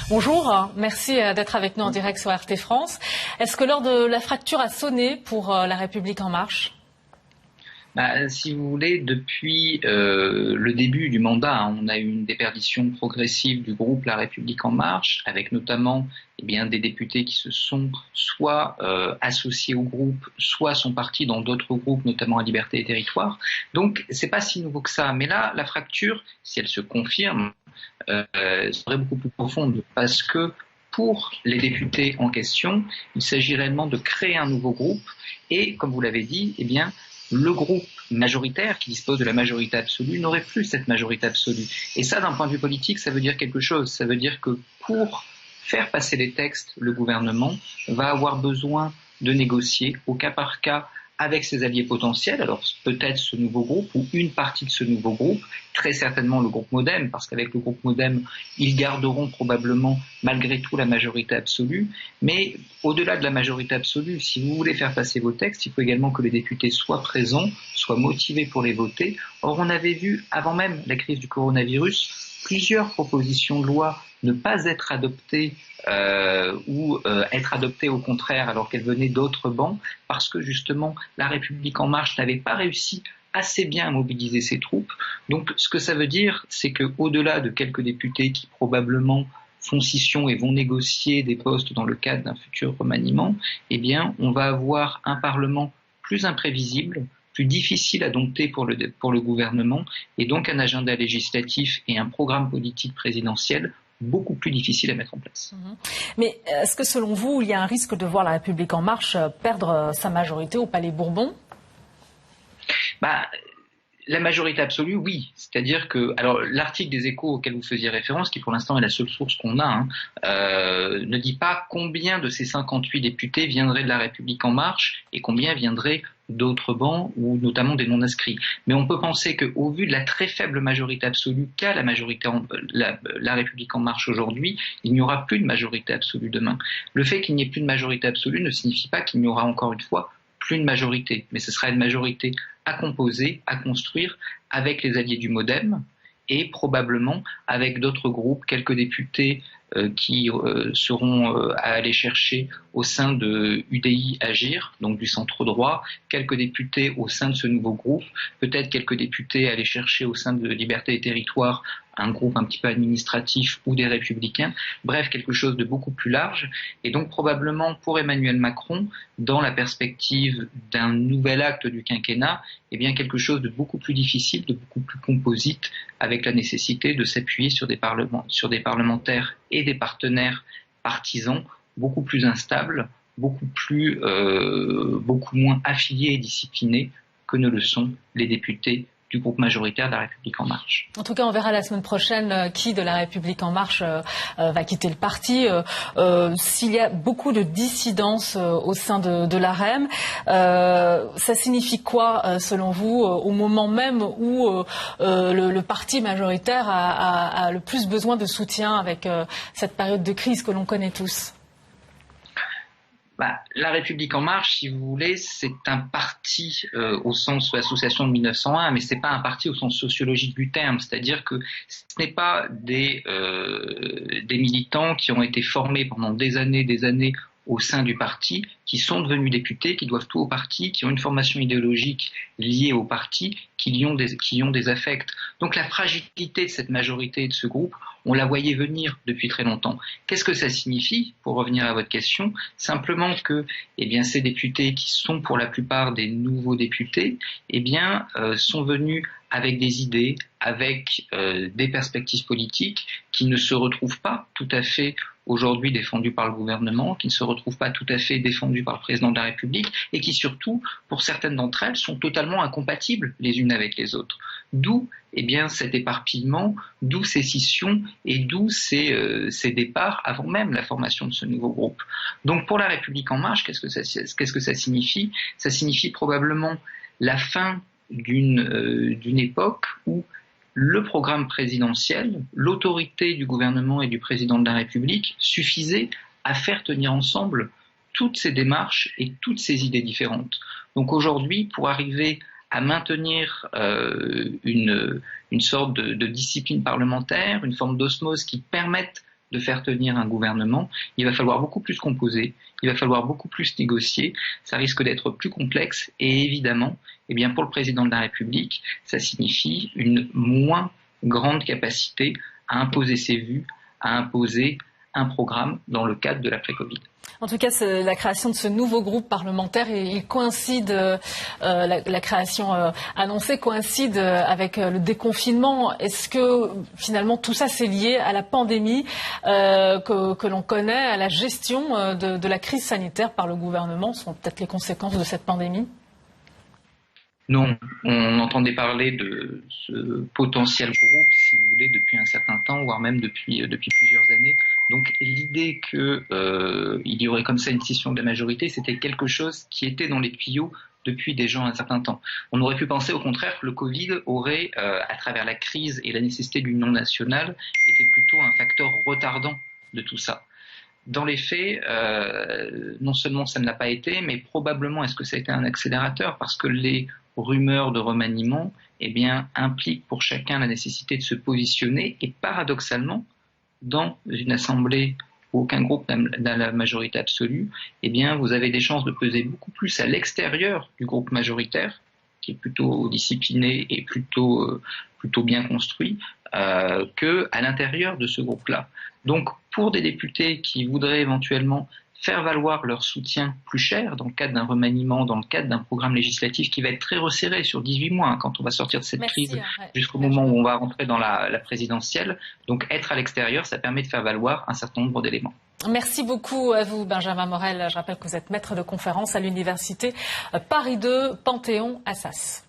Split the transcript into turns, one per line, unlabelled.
Bonjour, merci d'être avec nous en direct sur RT France. Est-ce que l'heure de la fracture a sonné pour La République En Marche ?
Si vous voulez, depuis le début du mandat, on a eu une déperdition progressive du groupe La République En Marche, avec notamment des députés qui se sont soit associés au groupe, soit sont partis dans d'autres groupes, notamment à Liberté et Territoire. Donc, c'est pas si nouveau que ça. Mais là, la fracture, si elle se confirme, serait beaucoup plus profonde, parce que pour les députés en question, il s'agit réellement de créer un nouveau groupe, et comme vous l'avez dit, le groupe majoritaire qui dispose de la majorité absolue n'aurait plus cette majorité absolue. Et ça, d'un point de vue politique, ça veut dire quelque chose. Ça veut dire que pour faire passer les textes, le gouvernement va avoir besoin de négocier au cas par cas avec ses alliés potentiels, alors peut-être ce nouveau groupe ou une partie de ce nouveau groupe, très certainement le groupe MoDem, parce qu'avec le groupe MoDem, ils garderont probablement malgré tout la majorité absolue, mais au-delà de la majorité absolue, si vous voulez faire passer vos textes, il faut également que les députés soient présents, soient motivés pour les voter. Or, on avait vu, avant même la crise du coronavirus, plusieurs propositions de loi ne pas être adoptées ou être adoptées au contraire alors qu'elles venaient d'autres bancs, parce que justement La République En Marche n'avait pas réussi assez bien à mobiliser ses troupes. Donc ce que ça veut dire, c'est qu'au-delà de quelques députés qui probablement font scission et vont négocier des postes dans le cadre d'un futur remaniement, on va avoir un Parlement plus imprévisible, plus difficile à dompter pour le gouvernement, et donc un agenda législatif et un programme politique présidentiel beaucoup plus difficile à mettre en place.
Mais est-ce que selon vous, il y a un risque de voir La République En Marche perdre sa majorité au Palais Bourbon ?
La majorité absolue, oui. C'est-à-dire que, alors, l'article des Échos auquel vous faisiez référence, qui pour l'instant est la seule source qu'on a, ne dit pas combien de ces 58 députés viendraient de La République En Marche et combien viendraient d'autres bancs ou notamment des non-inscrits. Mais on peut penser qu'au vu de la très faible majorité absolue qu'a la République En Marche aujourd'hui, il n'y aura plus de majorité absolue demain. Le fait qu'il n'y ait plus de majorité absolue ne signifie pas qu'il n'y aura encore une fois plus de majorité, mais ce sera une majorité à composer, à construire avec les alliés du MoDem et probablement avec d'autres groupes, quelques députés qui seront à aller chercher au sein de UDI Agir, donc du centre droit, quelques députés au sein de ce nouveau groupe, peut-être quelques députés à aller chercher au sein de Liberté et Territoire, un groupe un petit peu administratif ou des Républicains, bref, quelque chose de beaucoup plus large. Et donc probablement pour Emmanuel Macron, dans la perspective d'un nouvel acte du quinquennat, quelque chose de beaucoup plus difficile, de beaucoup plus composite, avec la nécessité de s'appuyer sur des parlementaires et des partenaires partisans beaucoup plus instables, beaucoup moins affiliés et disciplinés que ne le sont les députés du groupe majoritaire de La République En Marche.
En tout cas, on verra la semaine prochaine qui de La République En Marche va quitter le parti. S'il y a beaucoup de dissidence au sein de l'AREM, ça signifie quoi, selon vous, au moment même où le parti majoritaire a le plus besoin de soutien avec cette période de crise que l'on connaît tous ?
La République En Marche, si vous voulez, c'est un parti au sens association de 1901, mais c'est pas un parti au sens sociologique du terme. C'est-à-dire que ce n'est pas des militants qui ont été formés pendant des années au sein du parti, qui sont devenus députés, qui doivent tout au parti, qui ont une formation idéologique liée au parti, qui ont des affects. Donc la fragilité de cette majorité et de ce groupe, on la voyait venir depuis très longtemps. Qu'est-ce que ça signifie, pour revenir à votre question ? Simplement que ces députés, qui sont pour la plupart des nouveaux députés, sont venus avec des idées, avec des perspectives politiques qui ne se retrouvent pas tout à fait aujourd'hui défendues par le gouvernement, qui ne se retrouvent pas tout à fait défendues par le président de la République et qui surtout, pour certaines d'entre elles, sont totalement incompatibles les unes avec les autres. D'où cet éparpillement, d'où ces scissions et d'où ces départs avant même la formation de ce nouveau groupe. Donc pour La République En Marche, qu'est-ce que ça signifie ? Ça signifie probablement la fin d'une époque où le programme présidentiel, l'autorité du gouvernement et du président de la République suffisait à faire tenir ensemble toutes ces démarches et toutes ces idées différentes. Donc aujourd'hui, pour arriver à maintenir une sorte de discipline parlementaire, une forme d'osmose qui permette de faire tenir un gouvernement, il va falloir beaucoup plus composer, il va falloir beaucoup plus négocier, ça risque d'être plus complexe et évidemment, eh bien pour le président de la République, ça signifie une moins grande capacité à imposer ses vues, à imposer un programme dans le cadre de l'après-Covid.
En tout cas, la création de ce nouveau groupe parlementaire, il coïncide, la création annoncée coïncide avec le déconfinement. Est-ce que finalement tout ça c'est lié à la pandémie que l'on connaît, à la gestion de la crise sanitaire par le gouvernement? Ce sont peut-être les conséquences de cette pandémie?
Non, on entendait parler de ce potentiel groupe, si vous voulez, depuis un certain temps, voire même depuis plusieurs années. Donc l'idée que il y aurait comme ça une scission de la majorité, c'était quelque chose qui était dans les tuyaux depuis déjà un certain temps. On aurait pu penser au contraire que le Covid aurait, à travers la crise et la nécessité de l'union nationale, été plutôt un facteur retardant de tout ça. Dans les faits, non seulement ça ne l'a pas été, mais probablement est-ce que ça a été un accélérateur, parce que les rumeurs de remaniement, eh bien, impliquent pour chacun la nécessité de se positionner, et paradoxalement, dans une assemblée où aucun groupe n'a la majorité absolue, eh bien, vous avez des chances de peser beaucoup plus à l'extérieur du groupe majoritaire, qui est plutôt discipliné et plutôt bien construit, que à l'intérieur de ce groupe-là. Donc, pour des députés qui voudraient éventuellement faire valoir leur soutien plus cher dans le cadre d'un remaniement, dans le cadre d'un programme législatif qui va être très resserré sur 18 mois, hein, quand on va sortir de cette crise jusqu'au moment où on va rentrer dans la présidentielle. Donc être à l'extérieur, ça permet de faire valoir un certain nombre d'éléments.
Merci beaucoup à vous, Benjamin Morel. Je rappelle que vous êtes maître de conférence à l'université Paris 2 Panthéon-Assas.